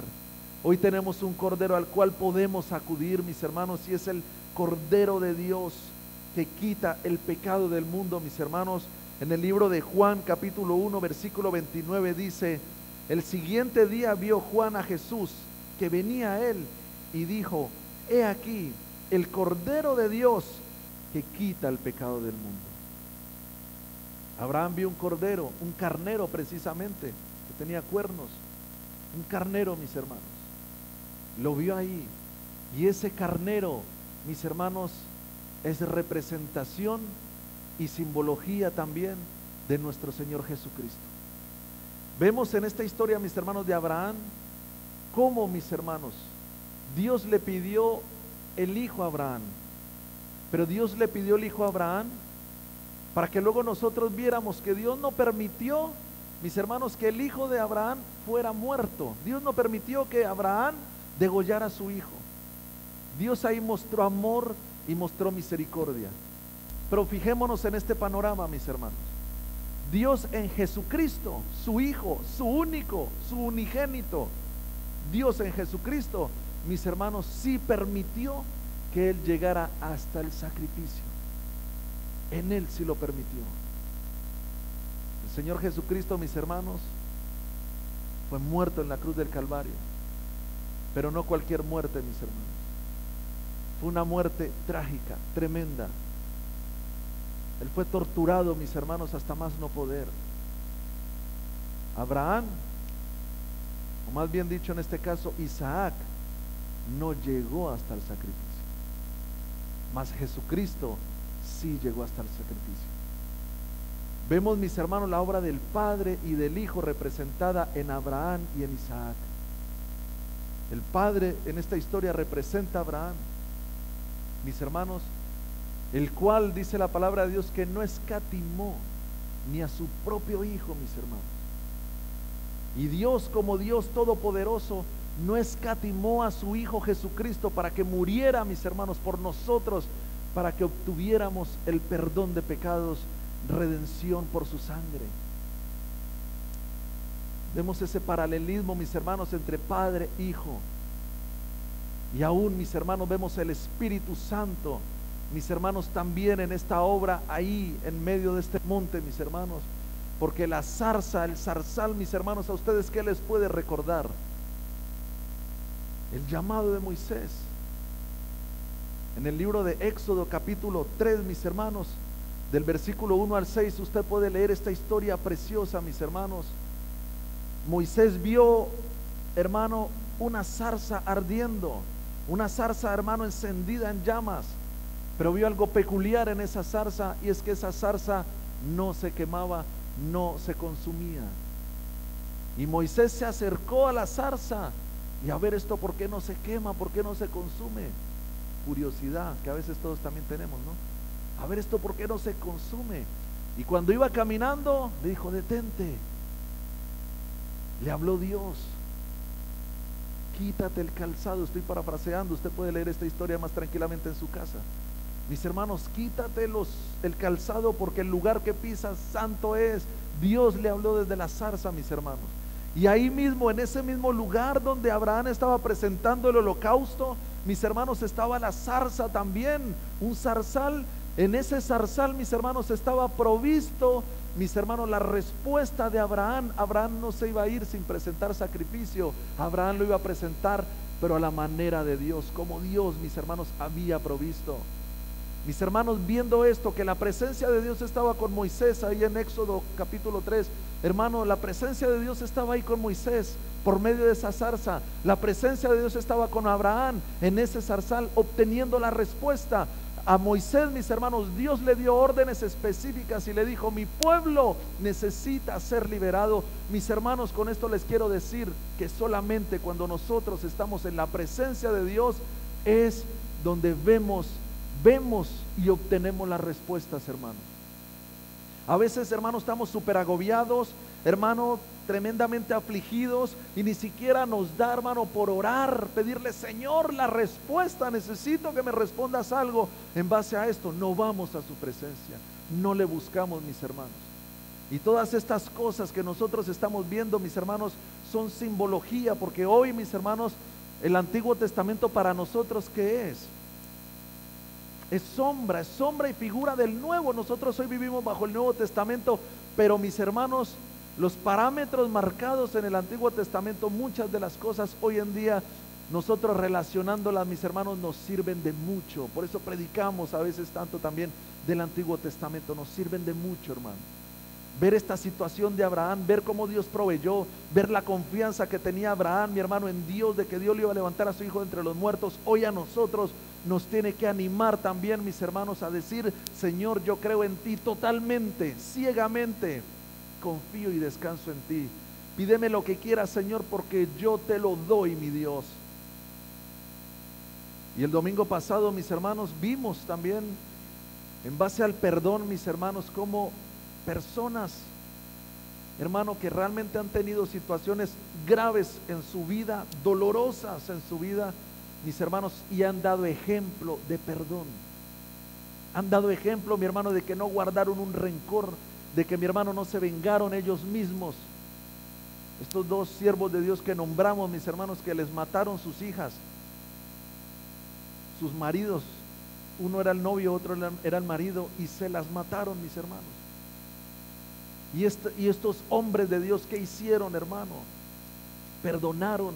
Hoy tenemos un Cordero al cual podemos acudir, mis hermanos, y es el Cordero de Dios que quita el pecado del mundo, mis hermanos. En el libro de Juan, capítulo 1, versículo 29 dice: el siguiente día vio Juan a Jesús que venía a él y dijo: he aquí el Cordero de Dios que quita el pecado del mundo. Abraham vio un cordero, un carnero precisamente, que tenía cuernos, un carnero, mis hermanos. Lo vio ahí, y ese carnero, mis hermanos, es representación y simbología también de nuestro Señor Jesucristo. Vemos en esta historia, mis hermanos, de Abraham, cómo, mis hermanos, Dios le pidió el hijo a Abraham, pero Dios le pidió el hijo a Abraham para que luego nosotros viéramos que Dios no permitió, mis hermanos, que el hijo de Abraham fuera muerto. Dios no permitió que Abraham degollara a su hijo. Dios ahí mostró amor y mostró misericordia. Pero fijémonos en este panorama, mis hermanos. Dios en Jesucristo, su Hijo, su único, su unigénito, Dios en Jesucristo, mis hermanos, sí permitió que Él llegara hasta el sacrificio. En Él sí lo permitió. El Señor Jesucristo, mis hermanos, fue muerto en la cruz del Calvario, pero no cualquier muerte, mis hermanos. Fue una muerte trágica, tremenda. Él fue torturado, mis hermanos, hasta más no poder. Abraham, o más bien dicho en este caso, Isaac, no llegó hasta el sacrificio. Mas Jesucristo sí llegó hasta el sacrificio. Vemos, mis hermanos, la obra del Padre y del Hijo representada en Abraham y en Isaac. El Padre en esta historia representa a Abraham, mis hermanos, el cual dice la palabra de Dios que no escatimó ni a su propio Hijo, mis hermanos. Y Dios, como Dios todopoderoso, no escatimó a su Hijo Jesucristo para que muriera, mis hermanos, por nosotros, para que obtuviéramos el perdón de pecados, redención por su sangre. Vemos ese paralelismo, mis hermanos, entre Padre e Hijo. Y aún, mis hermanos, vemos el Espíritu Santo, mis hermanos, también en esta obra, ahí en medio de este monte, mis hermanos. Porque la zarza, el zarzal, mis hermanos, a ustedes, ¿qué les puede recordar? El llamado de Moisés. En el libro de Éxodo capítulo 3, mis hermanos, del versículo 1 al 6, usted puede leer esta historia preciosa, mis hermanos. Moisés vio, hermano, una zarza ardiendo, una zarza, hermano, encendida en llamas, pero vio algo peculiar en esa zarza, y es que esa zarza no se quemaba, no se consumía. Y Moisés se acercó a la zarza y a ver esto, ¿por qué no se quema? ¿Por qué no se consume? Curiosidad que a veces todos también tenemos, ¿no? A ver esto, ¿por qué no se consume? Y cuando iba caminando, le dijo: detente. Le habló Dios: quítate el calzado. Estoy parafraseando, usted puede leer esta historia más tranquilamente en su casa. Mis hermanos, quítate el calzado, porque el lugar que pisas santo es. Dios le habló desde la zarza, mis hermanos. Y ahí mismo, en ese mismo lugar donde Abraham estaba presentando el holocausto, mis hermanos, estaba la zarza también, un zarzal. En ese zarzal, mis hermanos, estaba provisto, mis hermanos, la respuesta de Abraham. Abraham no se iba a ir sin presentar sacrificio. Abraham lo iba a presentar, pero a la manera de Dios, como Dios, mis hermanos, había provisto. Mis hermanos, viendo esto, que la presencia de Dios estaba con Moisés ahí en Éxodo capítulo 3, hermano, la presencia de Dios estaba ahí con Moisés por medio de esa zarza. La presencia de Dios estaba con Abraham en ese zarzal, obteniendo la respuesta. A Moisés, mis hermanos, Dios le dio órdenes específicas y le dijo: mi pueblo necesita ser liberado. Mis hermanos, con esto les quiero decir que solamente cuando nosotros estamos en la presencia de Dios es donde vemos vemos y obtenemos las respuestas, hermanos. A veces, hermanos, estamos súper agobiados, hermano, tremendamente afligidos, y ni siquiera nos da, hermano, por orar, pedirle: Señor, la respuesta, necesito que me respondas algo en base a esto. No vamos a su presencia, no le buscamos, mis hermanos. Y todas estas cosas que nosotros estamos viendo, mis hermanos, son simbología, porque hoy, mis hermanos, el Antiguo Testamento para nosotros, ¿qué es? Es sombra y figura del Nuevo. Nosotros hoy vivimos bajo el Nuevo Testamento, pero, mis hermanos, los parámetros marcados en el Antiguo Testamento, muchas de las cosas hoy en día, nosotros relacionándolas, mis hermanos, nos sirven de mucho. Por eso predicamos a veces tanto también del Antiguo Testamento, nos sirven de mucho, hermano. Ver esta situación de Abraham, ver cómo Dios proveyó, ver la confianza que tenía Abraham, mi hermano, en Dios, de que Dios le iba a levantar a su hijo entre los muertos. Hoy a nosotros nos tiene que animar también, mis hermanos, a decir: Señor, yo creo en ti totalmente, ciegamente, confío y descanso en ti. Pídeme lo que quieras, Señor, porque yo te lo doy, mi Dios. Y el domingo pasado, mis hermanos, vimos también, en base al perdón, mis hermanos, cómo personas, hermano, que realmente han tenido situaciones graves en su vida, dolorosas en su vida, mis hermanos, y han dado ejemplo de perdón. Han dado ejemplo, mi hermano, de que no guardaron un rencor, de que, mi hermano, no se vengaron ellos mismos. Estos dos siervos de Dios que nombramos, mis hermanos, que les mataron sus hijas, sus maridos, uno era el novio, otro era el marido, y se las mataron, mis hermanos. Y estos hombres de Dios, ¿qué hicieron, hermano? Perdonaron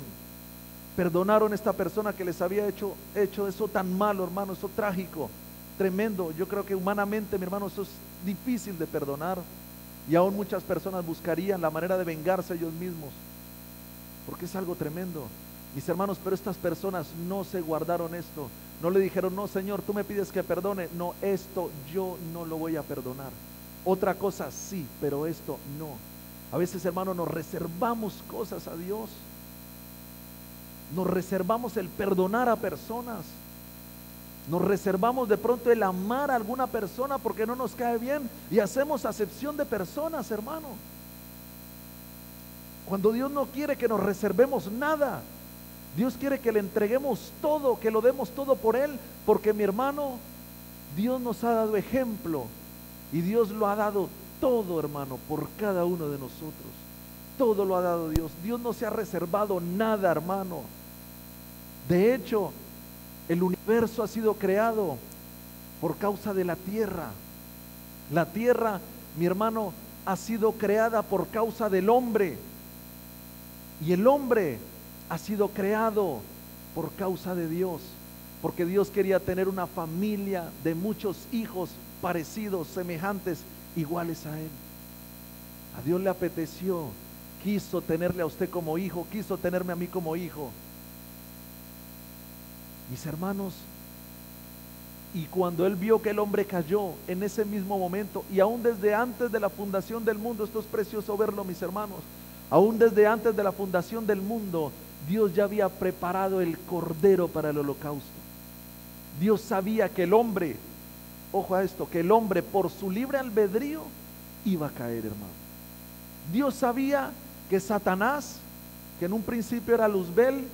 a esta persona que les había hecho eso tan malo, hermano, eso trágico, tremendo. Yo creo que humanamente, mi hermano, eso es difícil de perdonar, y aún muchas personas buscarían la manera de vengarse ellos mismos, porque es algo tremendo, mis hermanos. Pero estas personas no se guardaron esto, no le dijeron: no, Señor, tú me pides que perdone, no, esto yo no lo voy a perdonar. Otra cosa sí, pero esto no. A veces, hermano, nos reservamos cosas a Dios, nos reservamos el perdonar a personas, nos reservamos de pronto el amar a alguna persona porque no nos cae bien, y hacemos acepción de personas, hermano, cuando Dios no quiere que nos reservemos nada. Dios quiere que le entreguemos todo, que lo demos todo por Él, porque, mi hermano, Dios nos ha dado ejemplo, y Dios lo ha dado todo, hermano, por cada uno de nosotros. Todo lo ha dado Dios. Dios no se ha reservado nada, hermano. De hecho, el universo ha sido creado por causa de la tierra. La tierra, mi hermano, ha sido creada por causa del hombre, y el hombre ha sido creado por causa de Dios, porque Dios quería tener una familia de muchos hijos parecidos, semejantes, iguales a Él. A Dios le apeteció, quiso tenerle a usted como hijo, quiso tenerme a mí como hijo, mis hermanos. Y cuando Él vio que el hombre cayó en ese mismo momento, y aún desde antes de la fundación del mundo, esto es precioso verlo, mis hermanos, aún desde antes de la fundación del mundo, Dios ya había preparado el cordero para el holocausto. Dios sabía que el hombre, ojo a esto, que el hombre por su libre albedrío iba a caer, hermano. Dios sabía que Satanás, que en un principio era Luzbel,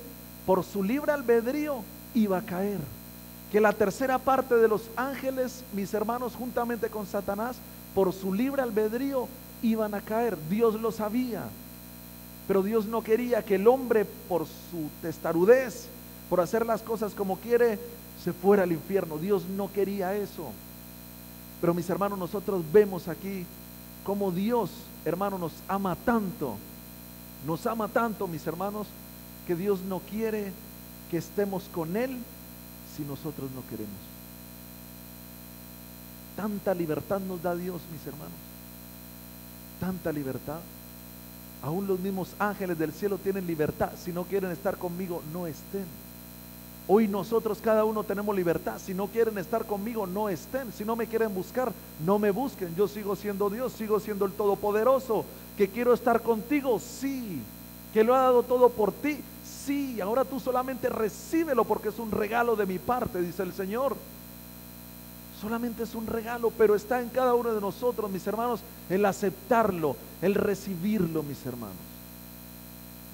por su libre albedrío iba a caer. Que la tercera parte de los ángeles, mis hermanos, juntamente con Satanás, por su libre albedrío iban a caer. Dios lo sabía, pero Dios no quería que el hombre, por su testarudez, por hacer las cosas como quiere, se fuera al infierno. Dios no quería eso. Pero, mis hermanos, nosotros vemos aquí cómo Dios, hermano, nos ama tanto, mis hermanos, que Dios no quiere que estemos con Él si nosotros no queremos. Tanta libertad nos da Dios, mis hermanos, tanta libertad. Aún los mismos ángeles del cielo tienen libertad. Si no quieren estar conmigo, no estén. Hoy nosotros, cada uno, tenemos libertad. Si no quieren estar conmigo, no estén. Si no me quieren buscar, no me busquen. Yo sigo siendo Dios, sigo siendo el Todopoderoso. Que quiero estar contigo, sí. Que lo ha dado todo por ti, sí. Ahora tú solamente recíbelo, porque es un regalo de mi parte, dice el Señor. Solamente es un regalo, pero está en cada uno de nosotros, mis hermanos, el aceptarlo, el recibirlo, mis hermanos.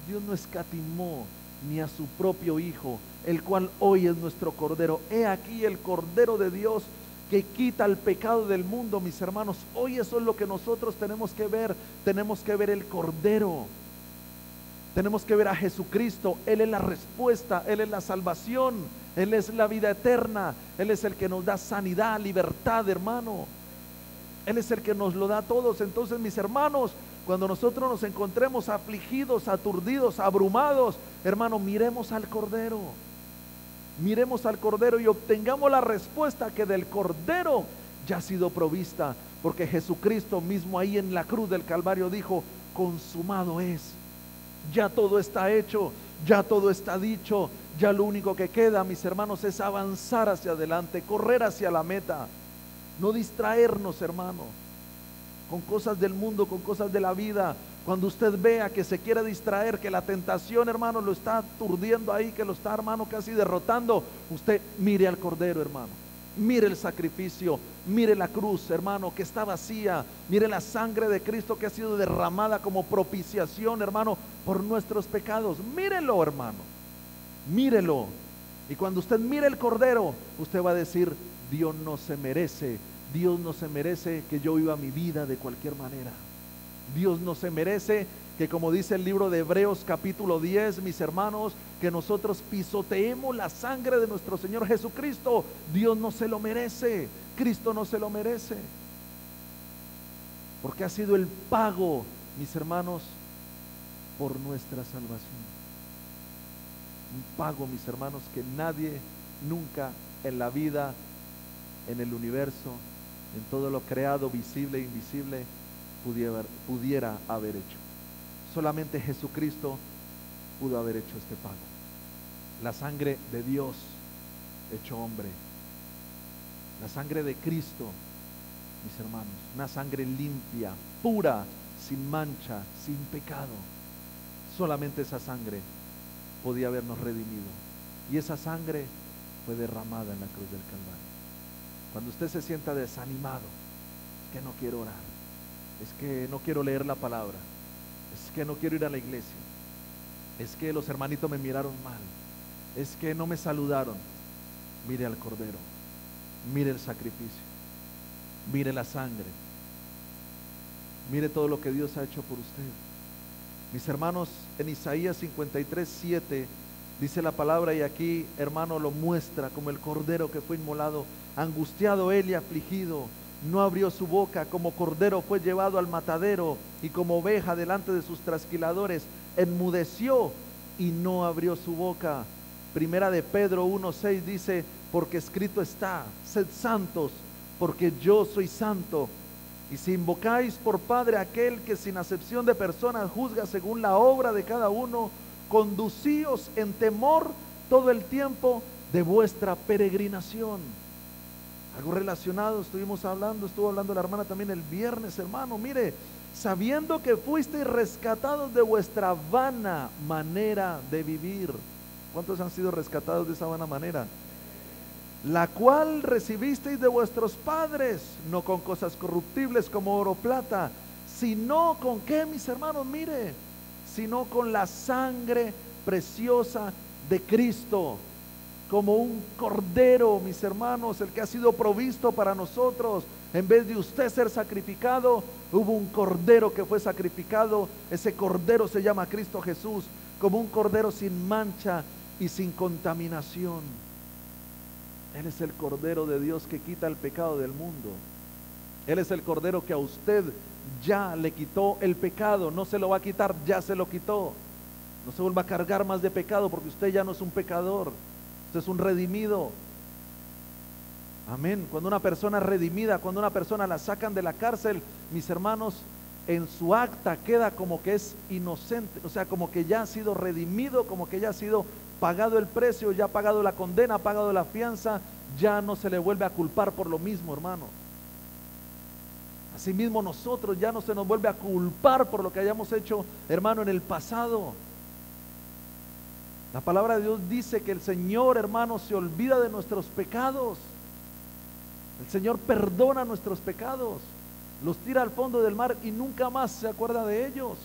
Dios no escatimó ni a su propio Hijo, el cual hoy es nuestro Cordero. He aquí el Cordero de Dios que quita el pecado del mundo, mis hermanos. Hoy eso es lo que nosotros tenemos que ver el Cordero. Tenemos que ver a Jesucristo. Él es la respuesta, Él es la salvación, Él es la vida eterna, Él es el que nos da sanidad, libertad, hermano. Él es el que nos lo da a todos. Entonces, mis hermanos, cuando nosotros nos encontremos afligidos, aturdidos, abrumados, hermano, miremos al Cordero. Miremos al Cordero y obtengamos la respuesta que del Cordero ya ha sido provista, porque Jesucristo mismo ahí en la cruz del Calvario dijo: consumado es. Ya todo está hecho, ya todo está dicho, ya lo único que queda, mis hermanos, es avanzar hacia adelante, correr hacia la meta, no distraernos, hermano, con cosas del mundo, con cosas de la vida. Cuando usted vea que se quiere distraer, que la tentación, hermano, lo está aturdiendo ahí, que lo está, hermano, casi derrotando, usted mire al Cordero, hermano. Mire el sacrificio, mire la cruz, hermano, que está vacía. Mire la sangre de Cristo que ha sido derramada como propiciación, hermano, por nuestros pecados. Mírelo, hermano, mírelo. Y cuando usted mire el Cordero, usted va a decir: Dios no se merece que yo viva mi vida de cualquier manera. Dios no se merece que, como dice el libro de Hebreos capítulo 10, mis hermanos, que nosotros pisoteemos la sangre de nuestro Señor Jesucristo. Dios no se lo merece, Cristo no se lo merece, porque ha sido el pago, mis hermanos, por nuestra salvación. Un pago, mis hermanos, que nadie nunca en la vida, en el universo, en todo lo creado, visible e invisible, pudiera haber hecho. Solamente Jesucristo pudo haber hecho este pago. La sangre de Dios hecho hombre, la sangre de Cristo, mis hermanos, una sangre limpia, pura, sin mancha, sin pecado. Solamente esa sangre podía habernos redimido, y esa sangre fue derramada en la cruz del Calvario. Cuando usted se sienta desanimado, es que no quiero orar, es que no quiero leer la palabra, es que no quiero ir a la iglesia, es que los hermanitos me miraron mal, es que no me saludaron, mire al Cordero, mire el sacrificio, mire la sangre, mire todo lo que Dios ha hecho por usted. Mis hermanos, en Isaías 53:7 dice la palabra, y aquí, hermano, lo muestra como el Cordero que fue inmolado, angustiado él y afligido, no abrió su boca, como cordero fue llevado al matadero, y como oveja delante de sus trasquiladores, enmudeció y no abrió su boca. Primera de Pedro 1:6 dice: porque escrito está, sed santos, porque yo soy santo. Y si invocáis por Padre aquel que sin acepción de personas juzga según la obra de cada uno, conducíos en temor todo el tiempo de vuestra peregrinación. Algo relacionado estuvo hablando la hermana también el viernes, hermano. Mire, sabiendo que fuisteis rescatados de vuestra vana manera de vivir. ¿Cuántos han sido rescatados de esa vana manera? La cual recibisteis de vuestros padres, no con cosas corruptibles como oro o plata, sino con ¿qué, mis hermanos? Mire, sino con la sangre preciosa de Cristo, como un cordero, mis hermanos, el que ha sido provisto para nosotros. En vez de usted ser sacrificado, hubo un cordero que fue sacrificado. Ese cordero se llama Cristo Jesús, como un cordero sin mancha y sin contaminación. Él es el Cordero de Dios que quita el pecado del mundo. Él es el Cordero que a usted ya le quitó el pecado. No se lo va a quitar, ya se lo quitó. No se vuelva a cargar más de pecado, porque usted ya no es un pecador, usted es un redimido. Amén. Cuando una persona es redimida, cuando una persona la sacan de la cárcel, mis hermanos, en su acta queda como que es inocente, o sea, como que ya ha sido redimido, como que ya ha sido pagado el precio, ya ha pagado la condena, ha pagado la fianza, ya no se le vuelve a culpar por lo mismo, hermano. Asimismo nosotros ya no se nos vuelve a culpar por lo que hayamos hecho, hermano, en el pasado. La palabra de Dios dice que el Señor, hermano, se olvida de nuestros pecados. El Señor perdona nuestros pecados, los tira al fondo del mar y nunca más se acuerda de ellos.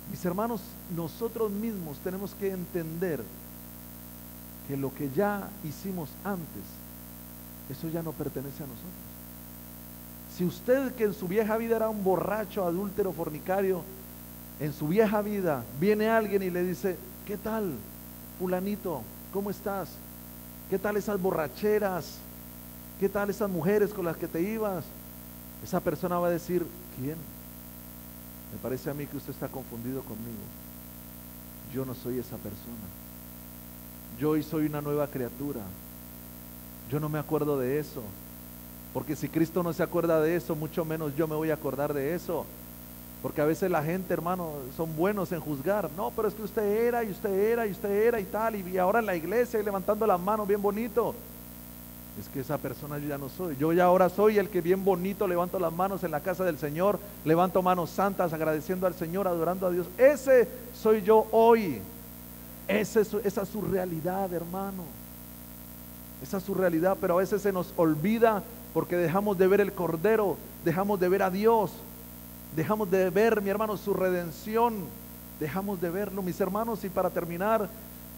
Mis hermanos, nosotros mismos tenemos que entender que lo que ya hicimos antes, eso ya no pertenece a nosotros. Si usted, que en su vieja vida era un borracho, adúltero, fornicario, en su vieja vida viene alguien y le dice: ¿qué tal, fulanito? ¿Cómo estás? ¿Qué tal esas borracheras? ¿Qué tal esas mujeres con las que te ibas? Esa persona va a decir: ¿quién? Me parece a mí que usted está confundido conmigo. Yo no soy esa persona. Yo hoy soy una nueva criatura. Yo no me acuerdo de eso. Porque si Cristo no se acuerda de eso, mucho menos yo me voy a acordar de eso. Porque a veces la gente, hermano, son buenos en juzgar. No, pero es que usted era, y usted era, y usted era, y tal, y ahora en la iglesia y levantando las manos bien bonito. Es que esa persona yo ya no soy. Yo ya ahora soy el que bien bonito levanto las manos en la casa del Señor, levanto manos santas agradeciendo al Señor, adorando a Dios. Ese soy yo hoy. Esa es su realidad, hermano. Esa es su realidad, pero a veces se nos olvida porque dejamos de ver el Cordero, dejamos de ver a Dios, dejamos de ver, mi hermano, su redención, dejamos de verlo, mis hermanos. Y para terminar,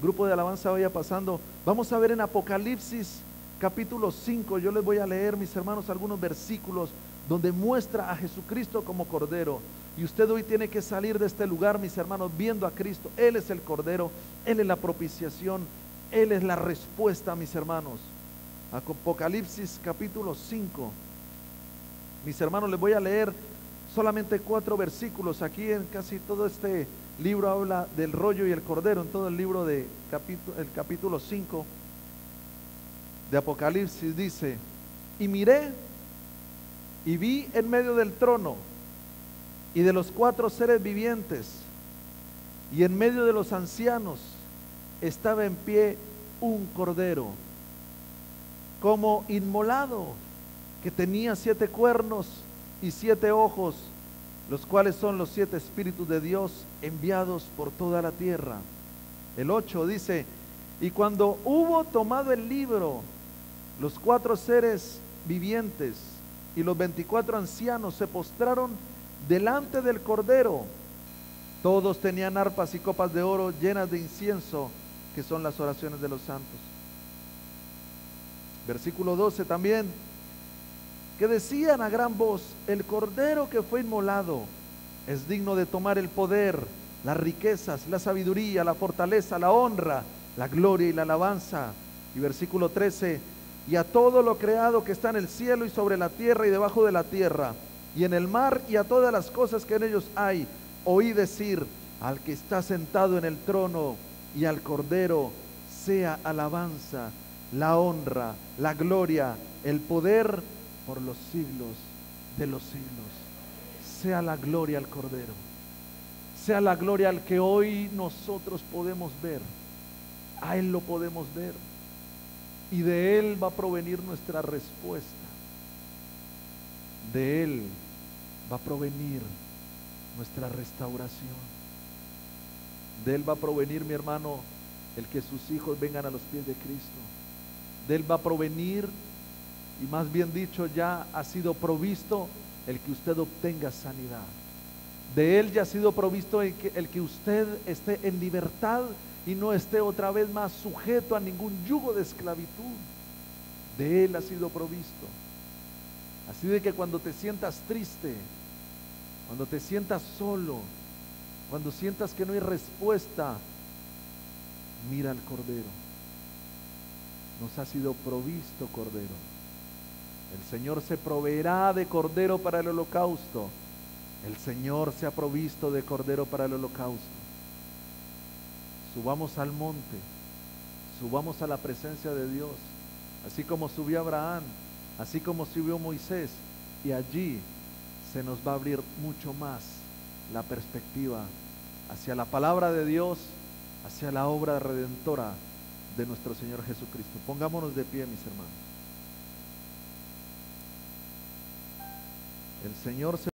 grupo de alabanza vaya pasando, vamos a ver en Apocalipsis capítulo 5, yo les voy a leer, mis hermanos, algunos versículos donde muestra a Jesucristo como Cordero. Y usted hoy tiene que salir de este lugar, mis hermanos, viendo a Cristo. Él es el Cordero, Él es la propiciación, Él es la respuesta, mis hermanos. Apocalipsis capítulo 5, mis hermanos, les voy a leer solamente 4 versículos. Aquí en casi todo este libro habla del rollo y el Cordero, en todo el libro de el capítulo 5 de Apocalipsis dice: y miré y vi en medio del trono y de los 4 seres vivientes y en medio de los ancianos estaba en pie un cordero como inmolado, que tenía 7 cuernos y 7 ojos, los cuales son los 7 espíritus de Dios enviados por toda la tierra. El 8 dice: y cuando hubo tomado el libro, los 4 seres vivientes y los 24 ancianos se postraron delante del Cordero. Todos tenían arpas y copas de oro llenas de incienso, que son las oraciones de los santos. Versículo 12 también, que decían a gran voz: el Cordero que fue inmolado es digno de tomar el poder, las riquezas, la sabiduría, la fortaleza, la honra, la gloria y la alabanza. Y versículo 13, y a todo lo creado que está en el cielo y sobre la tierra y debajo de la tierra, y en el mar, y a todas las cosas que en ellos hay, oí decir: al que está sentado en el trono y al Cordero sea alabanza, la honra, la gloria, el poder por los siglos de los siglos. Sea la gloria al Cordero, sea la gloria al que hoy nosotros podemos ver. A Él lo podemos ver, y de Él va a provenir nuestra respuesta. De Él va a provenir nuestra restauración. De Él va a provenir, mi hermano, el que sus hijos vengan a los pies de Cristo. De Él va a provenir, y más bien dicho, ya ha sido provisto el que usted obtenga sanidad. De Él ya ha sido provisto el que usted esté en libertad y no esté otra vez más sujeto a ningún yugo de esclavitud. De Él ha sido provisto. Así de que cuando te sientas triste, cuando te sientas solo, cuando sientas que no hay respuesta, mira al Cordero. Nos ha sido provisto Cordero. El Señor se proveerá de Cordero para el holocausto. El Señor se ha provisto de Cordero para el holocausto. Subamos al monte, subamos a la presencia de Dios, así como subió Abraham, así como subió Moisés, y allí se nos va a abrir mucho más la perspectiva hacia la palabra de Dios, hacia la obra redentora de nuestro Señor Jesucristo. Pongámonos de pie, mis hermanos. El Señor se